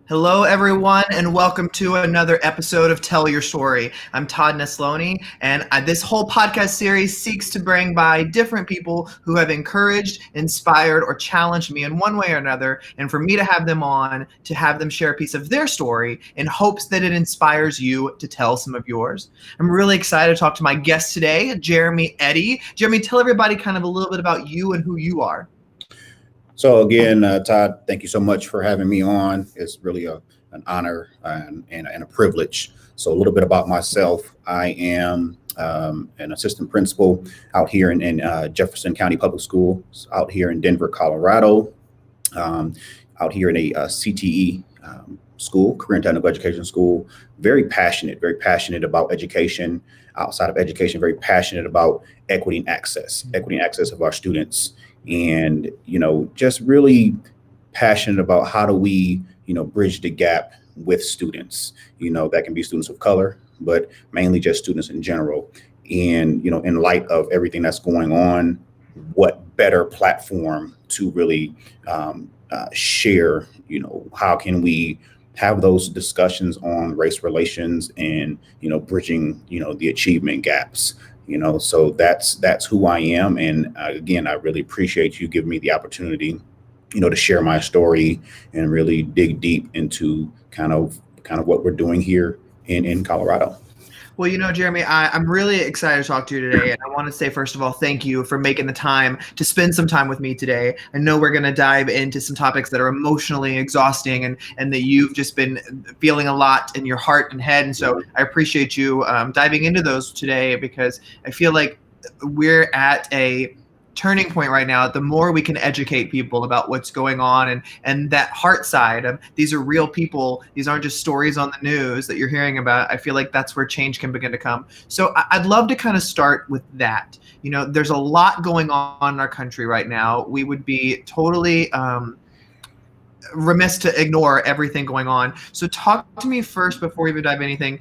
Hello, everyone, and welcome to another episode of Tell Your Story. I'm Todd Nesloni, and this whole podcast series seeks to bring by different people who have encouraged, inspired, or challenged me in one way or another, and for me to have them on to have them share a piece of their story in hopes that it inspires you to tell some of yours. I'm really excited to talk to my guest today, Jeremy Eddy. Jeremy, tell everybody kind of a little bit about you and who you are. So again, Todd, thank you so much for having me on. It's really an honor and a privilege. So a little bit about myself. I am an assistant principal out here in Jefferson County Public Schools, out here in Denver, Colorado, um, out here in a CTE school, career and technical education school. Very passionate about education. Outside of education, very passionate about equity and access of our students, and just really passionate about how do we bridge the gap with students. That can be students of color, but mainly just students in general. And in light of everything that's going on, what better platform to really share, how can we have those discussions on race relations and bridging the achievement gaps. So that's who I am. And again, I really appreciate you giving me the opportunity to share my story and really dig deep into kind of what we're doing here in Colorado. Well, Jeremy, I'm really excited to talk to you today. And I want to say, first of all, thank you for making the time to spend some time with me today. I know we're going to dive into some topics that are emotionally exhausting and that you've just been feeling a lot in your heart and head. And so I appreciate you diving into those today, because I feel like we're at a turning point right now. The more we can educate people about what's going on and that heart side of these are real people, these aren't just stories on the news that you're hearing about, I feel like that's where change can begin to come. So I'd love to kind of start with that. There's a lot going on in our country right now. We would be totally remiss to ignore everything going on. So talk to me first, before we even dive anything,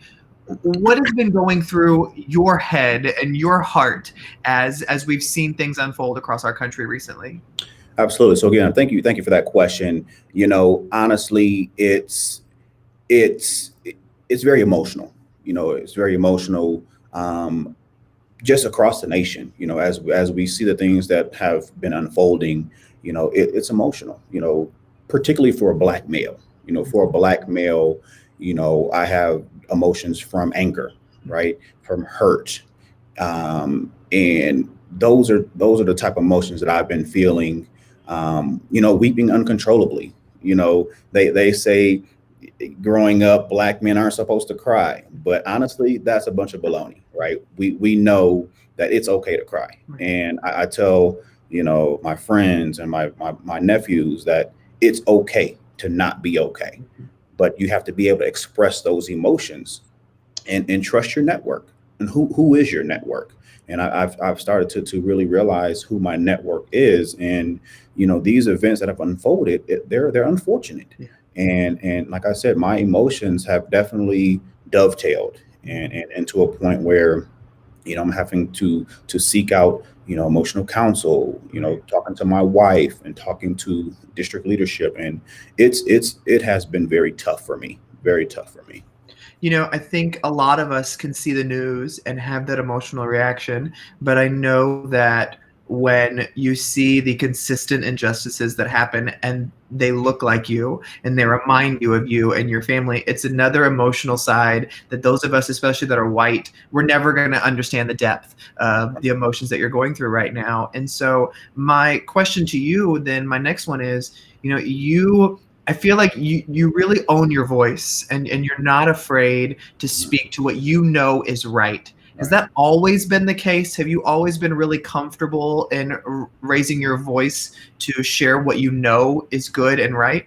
what has been going through your head and your heart as we've seen things unfold across our country recently? Absolutely. So again, thank you for that question. Honestly, it's it's very emotional. It's very emotional, just across the nation. As we see the things that have been unfolding, it's emotional. Particularly for a black male. For a black male, I have emotions from anger, right, from hurt, and those are the type of emotions that I've been feeling. Weeping uncontrollably. They say growing up, black men aren't supposed to cry, but honestly, that's a bunch of baloney, right? We know that it's okay to cry, and I tell my friends and my nephews that it's okay to not be okay, but you have to be able to express those emotions and trust your network. And who is your network? And I've started to really realize who my network is. And these events that have unfolded, they're unfortunate. Yeah. And like I said, my emotions have definitely dovetailed and to a point where I'm having to seek out emotional counsel, talking to my wife and talking to district leadership. And it has been very tough for me, very tough for me. I think a lot of us can see the news and have that emotional reaction, but I know that when you see the consistent injustices that happen and they look like you and they remind you of you and your family, it's another emotional side that those of us, especially that are white, we're never going to understand the depth of the emotions that you're going through right now. And so my question to you then, my next one is, you I feel like you really own your voice and you're not afraid to speak to what you know is right. Has Right. that always been the case? Have you always been really comfortable in raising your voice to share what you know is good and right?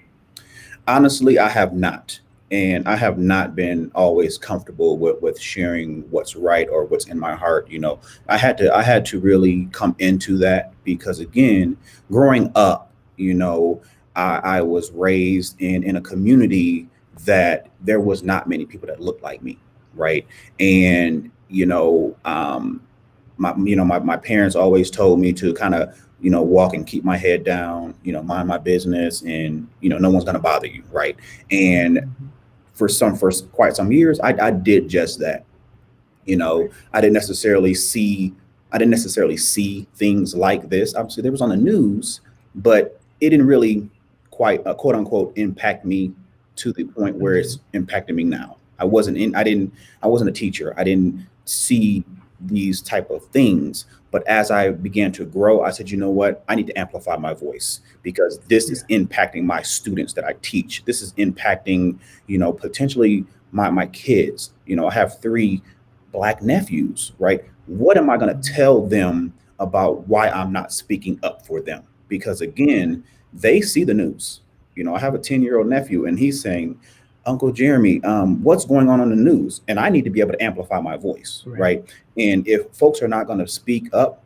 Honestly, I have not. And I have not been always comfortable with sharing what's right or what's in my heart. I had to really come into that because again, growing up, I was raised in a community that there was not many people that looked like me, right? And my parents always told me to kind of, walk and keep my head down, mind my business, and, no one's going to bother you. Right. And Mhm. for quite some years, I did just that. I didn't necessarily see, things like this. Obviously, there was on the news, but it didn't really quite, quote unquote, impact me to the point where Mhm. it's impacting me now. I wasn't a teacher. I didn't see these type of things. But as I began to grow, I said, you know what? I need to amplify my voice because this Yeah. is impacting my students that I teach. This is impacting, potentially my kids. I have three Black nephews, right? What am I going to tell them about why I'm not speaking up for them? Because again, they see the news. I have a 10-year-old nephew and he's saying, Uncle Jeremy, what's going on the news? And I need to be able to amplify my voice, Right. right? And if folks are not going to speak up,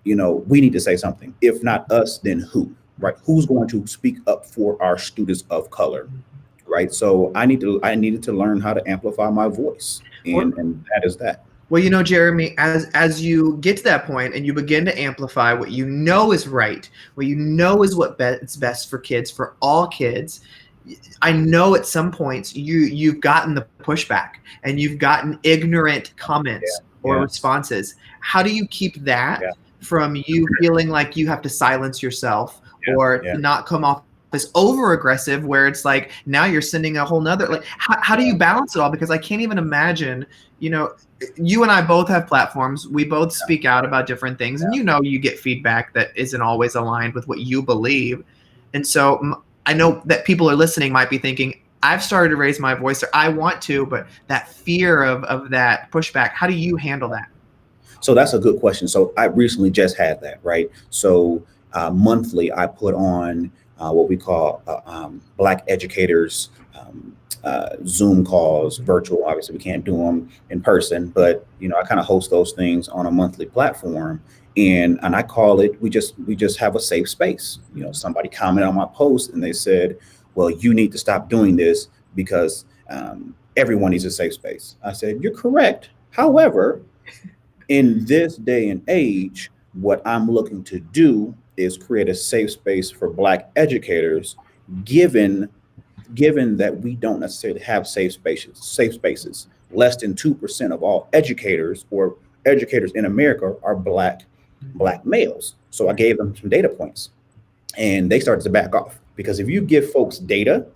we need to say something. If not us, then who, right? Who's going to speak up for our students of color, Mhm. right? So I needed to learn how to amplify my voice, Well, and that is that. Well, Jeremy, as you get to that point and you begin to amplify what you know is right, what you know is it's best for kids, for all kids, I know at some points you've gotten the pushback and you've gotten ignorant comments or Yeah, responses. How do you keep that yeah, from you feeling like you have to silence yourself yeah, or yeah, to not come off as over aggressive where it's like now you're sending a whole nother like how do you balance it all? Because I can't even imagine, you know, you and I both have platforms. We both speak out about different things, and you get feedback that isn't always aligned with what you believe. And so I know that people are listening might be thinking, I've started to raise my voice or I want to, but that fear of that pushback, how do you handle that? So that's a good question. So I recently just had that, right? So monthly, I put on what we call Black educators Zoom calls, virtual. Obviously, we can't do them in person, but I kind of host those things on a monthly platform, and I call it. We just have a safe space. Somebody commented on my post and they said, "Well, you need to stop doing this because everyone needs a safe space." I said, "You're correct. However, in this day and age, what I'm looking to do is create a safe space for Black educators, given that we don't necessarily have safe spaces. Less than 2% of all educators or educators in America are black males. So I gave them some data points and they started to back off because if you give folks data,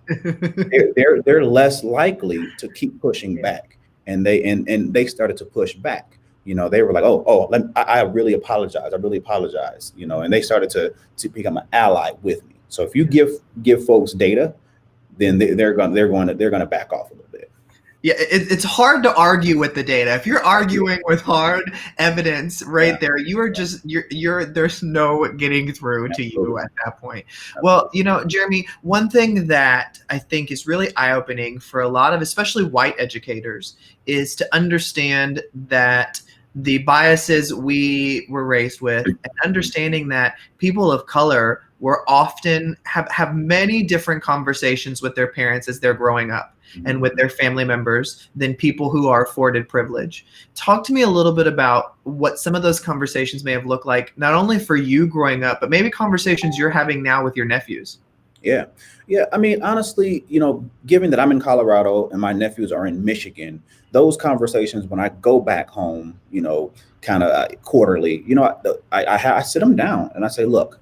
they're less likely to keep pushing Yeah. back. And they started to push back. They were like, oh, I really apologize. I really apologize. And they started to become an ally with me. So if you give folks data, then they're going to back off a little bit. Yeah, it's hard to argue with the data. If you're arguing with hard evidence Yeah, right there, you are just you're there's no getting through to you absolutely, at that point. Well, absolutely. Jeremy, one thing that I think is really eye-opening for a lot of especially white educators is to understand that the biases we were raised with and understanding that people of color were often have many different conversations with their parents as they're growing up and with their family members than people who are afforded privilege. Talk to me a little bit about what some of those conversations may have looked like, not only for you growing up, but maybe conversations you're having now with your nephews. Yeah. Yeah. I mean, honestly, given that I'm in Colorado and my nephews are in Michigan, those conversations when I go back home, kind of quarterly, I sit them down and I say, look,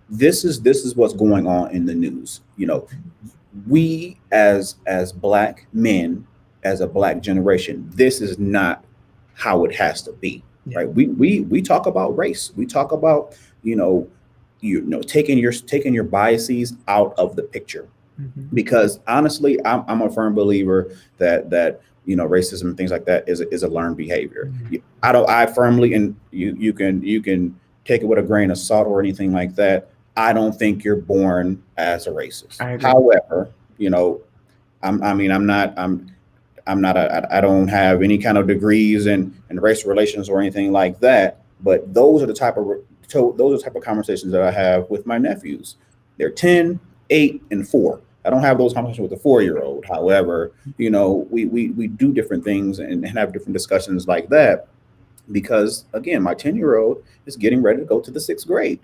this is what's going on in the news. We as Black men, as a Black generation, this is not how it has to be, Yeah. right? We talk about race. We talk about, you know, taking your biases out of the picture, Mhm. because honestly, I'm a firm believer that racism and things like that is a learned behavior. Mhm. I firmly, and you can take it with a grain of salt or anything like that. I don't think you're born as a racist. I agree. However, I mean, I'm not I don't have any kind of degrees in race relations or anything like that. But those are the type of conversations that I have with my nephews. They're 10, 8, and 4. I don't have those conversations with a 4-year-old. However, we do different things and have different discussions like that. because again, my 10-year-old is getting ready to go to the sixth grade,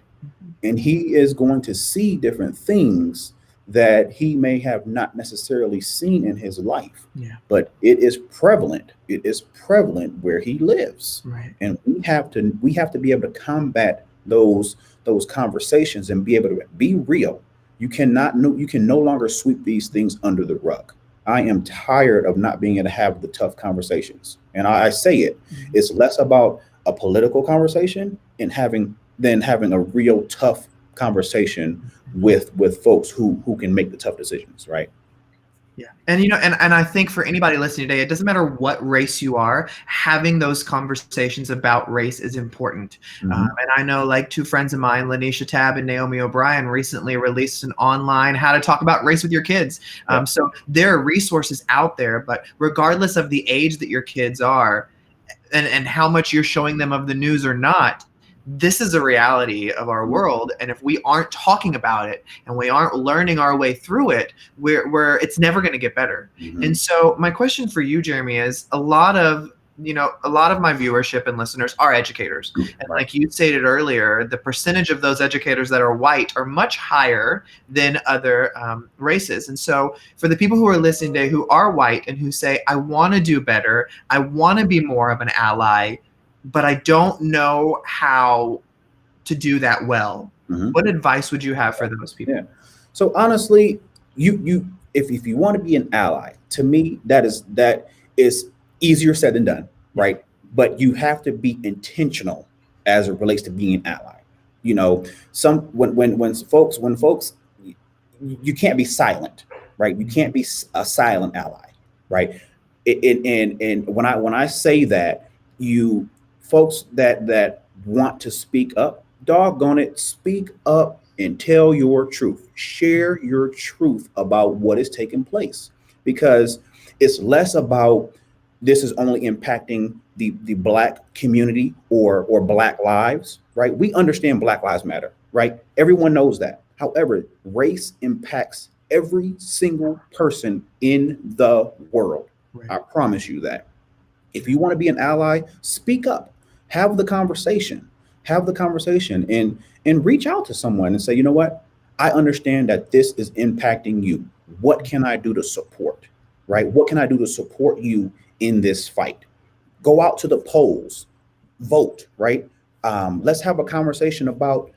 and he is going to see different things that he may have not necessarily seen in his life, Yeah. but it is prevalent. It is prevalent where he lives, Right. and we have to be able to combat those conversations and be able to be real. You can no longer sweep these things under the rug. I am tired of not being able to have the tough conversations, and I say it. Mhm. It's less about a political conversation and having a real tough conversation with folks who can make the tough decisions, right? Yeah. And and I think for anybody listening today, it doesn't matter what race you are, having those conversations about race is important. Hmm. And I know like two friends of mine, Lanisha Tab and Naomi O'Brien, recently released an online how to talk about race with your kids. Yeah. So there are resources out there, but regardless of the age that your kids are, and how much you're showing them of the news or not, this is a reality of our world, and if we aren't talking about it and we aren't learning our way through it, we're it's never going to get better. Hmm. And so my question for you, Jeremy, is a lot of my viewership and listeners are educators, and Right. like you stated earlier, the percentage of those educators that are white are much higher than other races. And so for the people who are listening today who are white and who say, I want to do better, I want to be more of an ally, but I don't know how to do that well, Hmm. what advice would you have for those people? Yeah. So honestly, you if you want to be an ally, to me that is easier said than done, Yeah. right? But you have to be intentional as it relates to being an ally. You know, some when folks you can't be silent, right? You can't be a silent ally, right? And when I say that, you folks that want to speak up, doggone it, speak up and tell your truth. Share your truth about what is taking place, because it's less about this is only impacting the black community or black lives, right? We understand Black Lives Matter, right? Everyone knows that. However, race impacts every single person in the world. Right. I promise you that. If you want to be an ally, speak up, have the conversation, and reach out to someone and say, you know what? I understand that this is impacting you. What can I do to support? Right? What can I do to support you in this fight? Go out to the polls, vote, right? Let's have a conversation about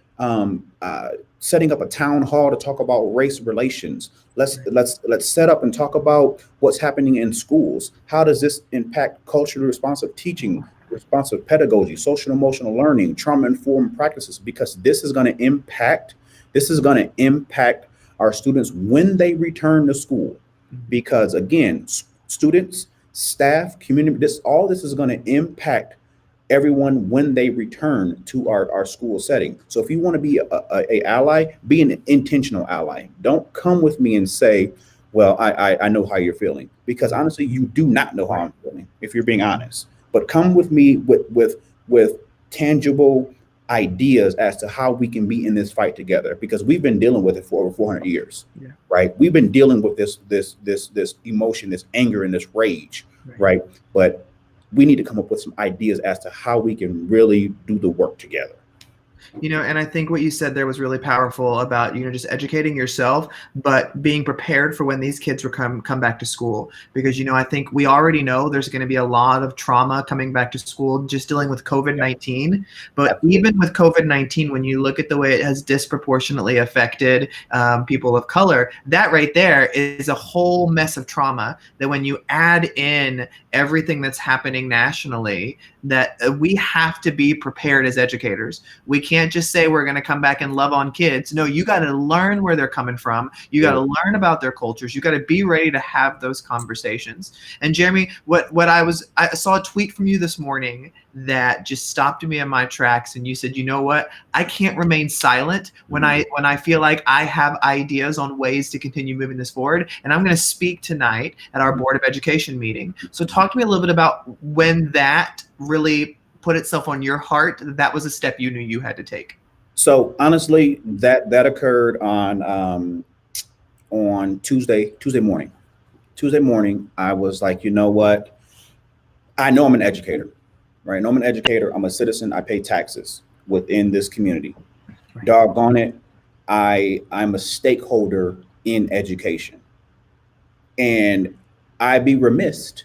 setting up a town hall to talk about race relations. Let's set up and talk about what's happening in schools. How does this impact culturally responsive teaching, responsive pedagogy, social emotional learning, trauma informed practices? Because this is going to impact our students when they return to school. Because again, students, staff, community, this is going to impact everyone when they return to our school setting. So if you want to be a ally, be an intentional ally. Don't come with me and say, well, I know how you're feeling, because honestly, you do not know how I'm feeling, if you're being honest. But come with me with tangible ideas as to how we can be in this fight together, because we've been dealing with it for over 400 years. Yeah. Right? We've been dealing with this emotion, this anger, and this rage, right? But we need to come up with some ideas as to how we can really do the work together. And I think what you said there was really powerful about, just educating yourself, but being prepared for when these kids will come back to school. Because, I think we already know there's going to be a lot of trauma coming back to school, just dealing with COVID-19. But Absolutely. even with COVID-19, when you look at the way it has disproportionately affected people of color, that right there is a whole mess of trauma that when you add in everything that's happening nationally, that we have to be prepared as educators. We can't just say we're going to come back and love on kids. No, you got to learn where they're coming from. You got to learn about their cultures. You got to be ready to have those conversations. And Jeremy, I saw a tweet from you this morning that just stopped me in my tracks, and you said, you know what? I can't remain silent when I feel like I have ideas on ways to continue moving this forward, and I'm going to speak tonight at our Board of Education meeting. So talk to me a little bit about when that really put itself on your heart, that was a step you knew you had to take. So honestly, that occurred on Tuesday morning. I was like, you know what? I know I'm an educator. right? No, I'm an educator. I'm a citizen. I pay taxes within this community. Right. Doggone it, I'm a stakeholder in education, and I'd be remiss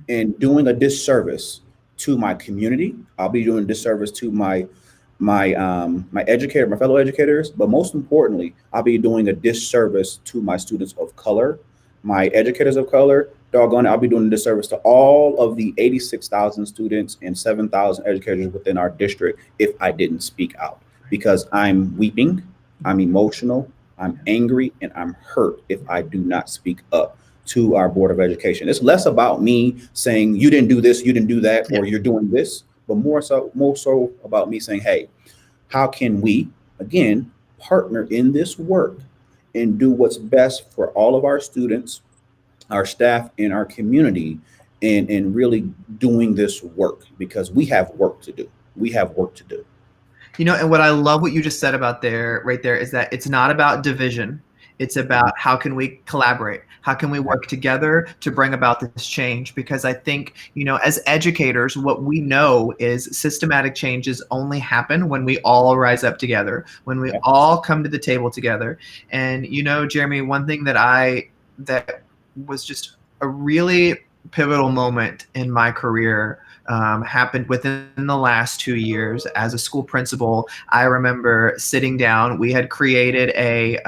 in doing a disservice to my community. I'll be doing a disservice to my educator, my fellow educators, but most importantly, I'll be doing a disservice to my students of color, my educators of color. Doggone it, I'll be doing a disservice to all of the 86,000 students and 7,000 educators within our district if I didn't speak out, because I'm weeping, I'm emotional, I'm angry, and I'm hurt if I do not speak up to our Board of Education. It's less about me saying you didn't do this, you didn't do that, or you're doing this, but more so about me saying, hey, how can we, again, partner in this work and do what's best for all of our students, our staff, and our community, and really doing this work, because we have work to do. We have work to do. You know, and what I love what you just said about right there is that it's not about division. It's about how can we collaborate? How can we work together to bring about this change? Because I think, you know, as educators, what we know is systematic changes only happen when we all rise up together, when we all come to the table together. And, you know, Jeremy, one thing that was just a really pivotal moment in my career happened within the last 2 years as a school principal. I remember sitting down. We had created a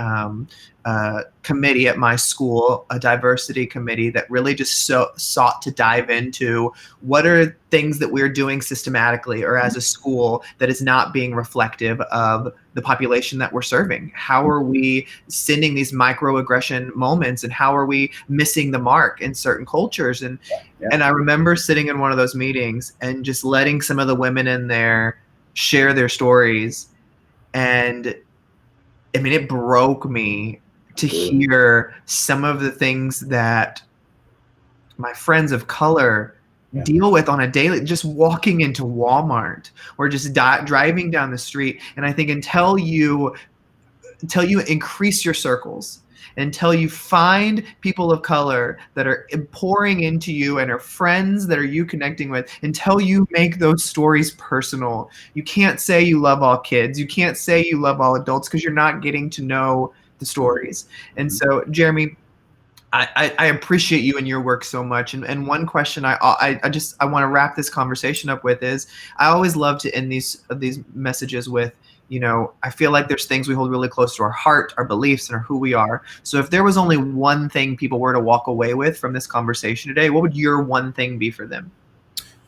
committee at my school, a diversity committee that really just sought to dive into what are things that we're doing systematically or as a school that is not being reflective of the population that we're serving. How are we sending these microaggression moments, and how are we missing the mark in certain cultures? And I remember sitting in one of those meetings and just letting some of the women in there share their stories. And I mean, it broke me to hear some of the things that my friends of color deal with on a daily, just walking into Walmart or just driving down the street. And I think until you increase your circles, until you find people of color that are pouring into you and are friends that are you connecting with, until you make those stories personal, you can't say you love all kids. You can't say you love all adults, because you're not getting to know the stories. And so, Jeremy, I appreciate you and your work so much. And one question I want to wrap this conversation up with is, I always love to end these messages with, you know, I feel like there's things we hold really close to our heart, our beliefs, and who we are. So if there was only one thing people were to walk away with from this conversation today, what would your one thing be for them?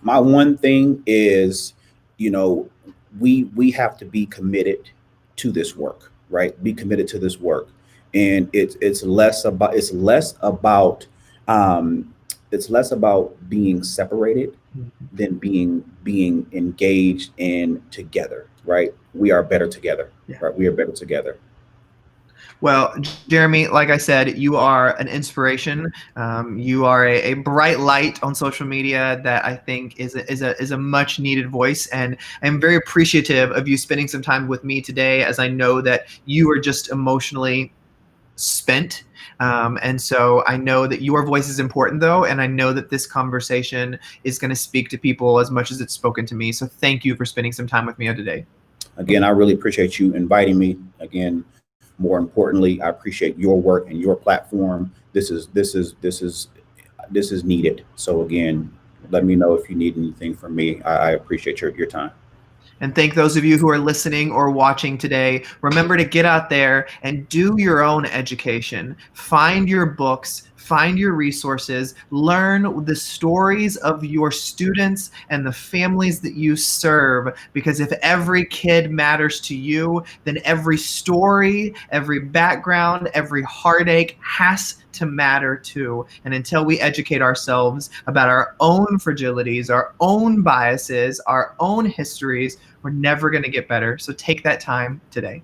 My one thing is, you know, we have to be committed to this work, right? Be committed to this work. And it's less about being separated than being engaged and together, right? We are better together, right? We are better together. Well, Jeremy, like I said, you are an inspiration. You are a bright light on social media that I think is a much needed voice. And I'm very appreciative of you spending some time with me today, as I know that you are just emotionally spent. And so I know that your voice is important, though, and I know that this conversation is going to speak to people as much as it's spoken to me. So thank you for spending some time with me today. Again, I really appreciate you inviting me. Again, more importantly, I appreciate your work and your platform. This is needed. So again, let me know if you need anything from me. I appreciate your time. And thank those of you who are listening or watching today. Remember to get out there and do your own education. Find your books, find your resources, learn the stories of your students and the families that you serve. Because if every kid matters to you, then every story, every background, every heartache has to matter too. And until we educate ourselves about our own fragilities, our own biases, our own histories, we're never going to get better. So take that time today.